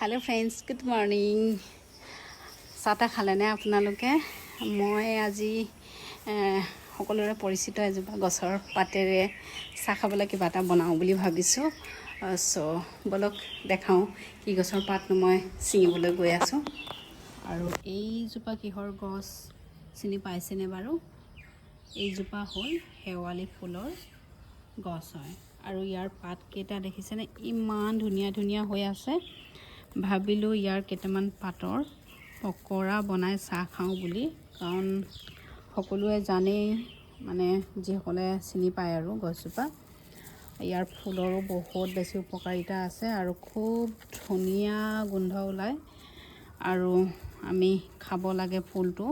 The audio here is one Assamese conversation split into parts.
हेलो फ्रेंड्स गुड मॉर्निंग चाह खालेने आपनालोके मैं আজি সকলোৰে পৰিচিত এজোপা গছৰ পাতেৰে চাহ খাবলৈ কিবা এটা বনাওঁ বুলি ভাবিছো সো বলক দেখাও কি গছৰ পাত মই ছিঙিবলৈ গৈ আছো আৰু এইজোপা কিহৰ গছ চিনি পাইছেনে বাৰু এইজোপা হ'ল শেৱালি ফুলৰ গছ হয় আৰু ইয়াৰ পাত কেইটা দেখিছেনে ইমান ধুনীয়া ধুনীয়া হৈ আছে ভাবিলো ইয়াৰ কেইটামান পাতৰ পকৰা বনাই চাহ খাওঁ বুলি কাৰণ সকলোৱে জানে মানে যিসকলে চিনি পায় আৰু গছজোপা ইয়াৰ ফুলৰো বহুত বেছি উপকাৰিতা আছে আৰু খুব ধুনীয়া গোন্ধ ওলায় আৰু আমি খাব লাগে ফুলটো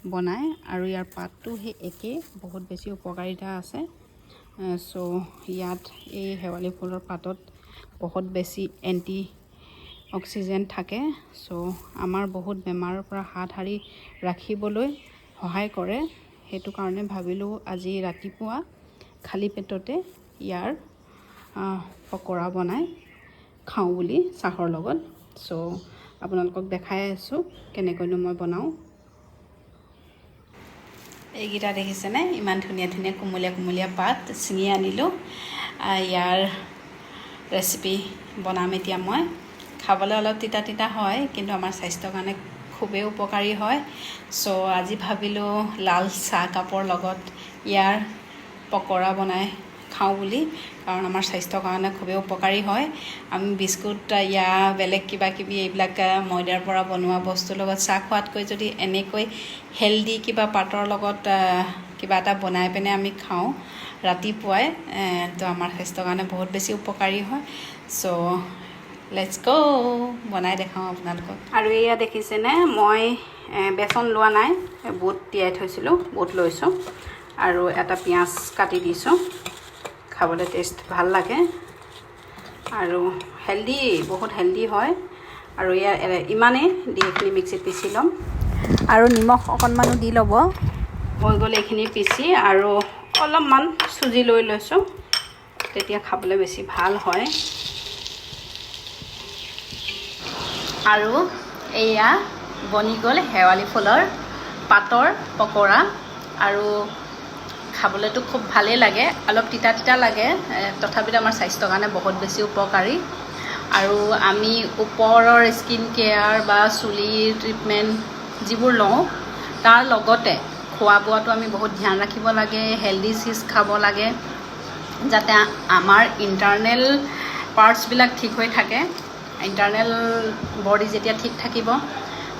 বনাই আৰু ইয়াৰ পাতটো হে একে বহুত বেছি উপকাৰিতা আছে সো ইয়াত এই শেৱালি ফুলৰ পাতত বহুত বেছি এন্টি অক্সিজেন থাকে সো আমাৰ বহুত বেমাৰৰ পৰা হাত হাৰি ৰাখিবলৈ সহায় কৰে হেতু কাৰণে ভাবিলো আজি ৰাতিপুৱা খালি পেটতে ইয়াৰ পকৰা বনাই খাওঁ বুলি চাহৰ লগত সো আপোনালোকক দেখাই আছো কেনেকৈনো মই বনাওঁ এইগিটা দেখিছেনে ইমান ধুনীয়া ধুনীয়া কুমলীয়া কুমলীয়া পাত ছিঙি আনিলো ইয়াৰ ৰেচিপি বনাম এতিয়া মই খাবলৈ অলপ তিতা তিতা হয় কিন্তু আমাৰ স্বাস্থ্যৰ কাৰণে খুবেই উপকাৰী হয় সো আজি ভাবিলো লাল চাহ কাপৰ লগত ইয়াৰ পকৰা বনাই খাওঁ বুলি কাৰণ আমাৰ স্বাস্থ্যৰ কাৰণে খুবেই উপকাৰী হয় আমি বিস্কুট ইয়া বেলেগ কিবা কিবি এইবিলাক ময়দাৰ পৰা বনোৱা বস্তুৰ লগত চাহ খোৱাতকৈ যদি এনেকৈ হেলদি কিবা পাতৰ লগত কিবা এটা বনাই পেনে আমি খাওঁ ৰাতিপুৱাই তো আমাৰ স্বাস্থ্যৰ কাৰণে বহুত বেছি উপকাৰী হয় সো লেটস গো বনাই দেখাওঁ আপোনালোকক আৰু এয়া দেখিছেনে মই বেচন লোৱা নাই বুট তিয়াই থৈছিলো বুট লৈছো আৰু এটা পিয়াজ কাটি দিছো খাবলৈ টেষ্ট ভাল লাগে আৰু হেলদি বহুত হেলদি হয় আৰু এয়া ইমানে দি এখিনি মিক্সিত পিছি লম আৰু নিমখ অকণমানো দি ল'ব হৈ গ'ল এইখিনি পিছি আৰু অলপমান চুজি লৈ লৈছো তেতিয়া খাবলৈ বেছি ভাল হয় আৰু এয়া বনি গ'ল শেৱালি ফুলৰ পাতৰ পকৰা আৰু খাবলৈতো খুব ভালেই লাগে অলপ তিতা তিতা লাগে তথাপিতো আমাৰ স্বাস্থ্যৰ কাৰণে বহুত বেছি উপকাৰী আৰু আমি ওপৰৰ স্কিন কেয়াৰ বা চুলিৰ ট্ৰিটমেণ্ট যিবোৰ লওঁ তাৰ লগতে খোৱা বোৱাটো আমি বহুত ধ্যান ৰাখিব লাগে হেলদি চিজ খাব লাগে যাতে আমাৰ ইণ্টাৰনেল পাৰ্টছবিলাক ঠিক হৈ থাকে ইণ্টাৰনেল বডি যেতিয়া ঠিক থাকিব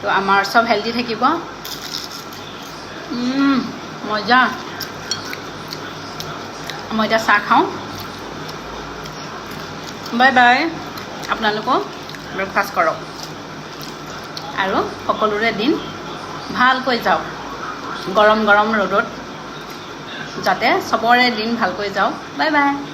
তো আমাৰ সব হেলদি থাকিব মজা মই এতিয়া চাহ খাওঁ বাই বাই আপোনালোকেও ব্ৰেকফাষ্ট কৰক আৰু সকলোৰে দিন ভালকৈ যাওক গৰম গৰম ৰ'দত যাতে সবৰে দিন ভালকৈ যাওক বাই বাই